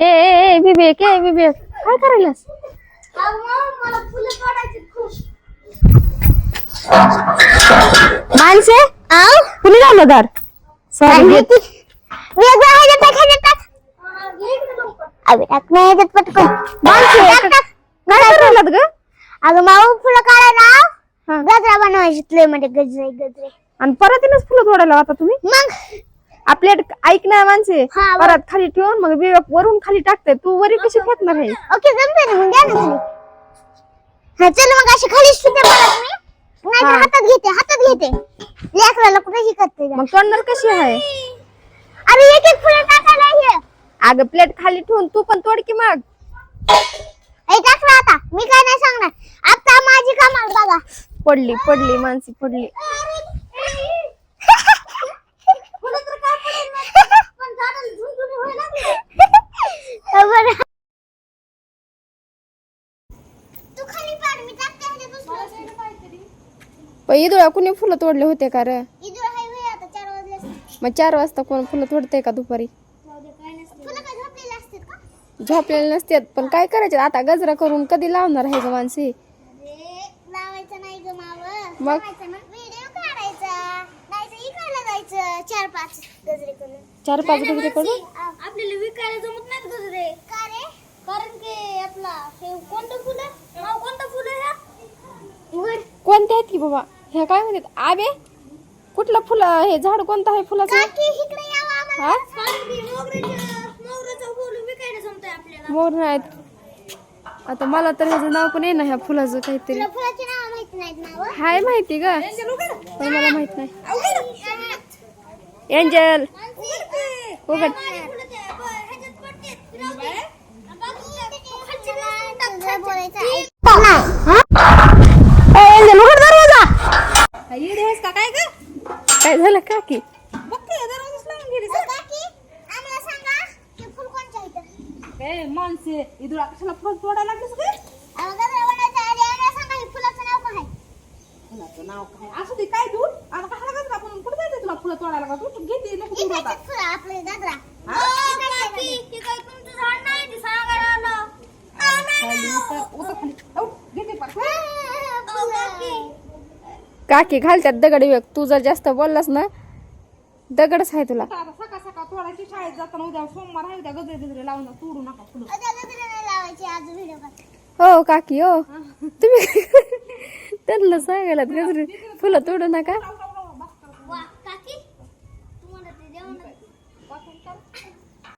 ए विवेक काय करायलास? माणसे कुणी लावलं दार? सॉरी अगं माऊ फुलं काढायला गजरा बनवायची म्हणजे गजरे आणि परत येणंच फुलं तोडायला आता तुम्ही? मग आपल्या ऐक ना माणसे, परत खाली ठेवून मग विवेक वरून खाली टाकते, तू वरी कशी फेकणार आहे? ओके जमते ना, मग द्या ना खाली. हा चल मग अशी खाली सुद्धा परत मी नाही हातात घेते लेकराला कुठेही करते. मग तोडणार कशी आहे? अरे एक एक फुलं टाकायला ये. अगं प्लेट खाली ठेवून तू पण तोड की मग. ए टाकला आता, मी काय नाही सांगणार. आता माझी कमाल बघा. पडली माणसी पडली. ईदुळा कुणी फुलं तोडले होते का रे? मग 4 वाजता कोण फुलं तोडते का दुपारी? झोपलेले नसतात, पण काय करायचे आता? गजरा करून कधी लावणार आहे ग माणसे? लावायचं नाही ग माव, मग व्हिडिओ काढायचा, नाही इकायला जायचं 4-5 गजरे करून. 4-5 गजरे करून आपल्याला विकायला जमत नाहीत गजरे. का रे? कारण की आपला हे कोणतं फुल आहे? माव कोणतं फुल आहे? कोणते आहेत की बाबा? ह्या काय म्हणतात? आबे कुठलं फुलं? हे झाड कोणतं आहे फुलाचं? मोर नाहीत. आता मला तर ह्याचं नाव पण आहे ना, ह्या फुलाचं काहीतरी हाय माहिती ग, पण मला माहित नाही. एंजल उघड. एंजल उघड दरवाजा. काय झालं काकी? माणसे ईदुळा कशाला फुल तोडायला लागलीस ग? फुलाचं नाव काय असू दे, काय तू आता कशाला गजरा आपण कुठे जायचं तुला फुलं तोडायला? का तू घेते नको तू आता. काकी घालत्यात दगड विवेक, तू जर जास्त बोललास ना दगडच आहे तुला. आता सकाळ सकाळ तोडायची, शाळेत जाताना उद्या सोमवार आहे, उद्या गजरे बिजरे लावून तोडू नका फुलं. हो काकी हो, तुम्ही त्यांना सांगायला गजरे फुलं तोडू नका.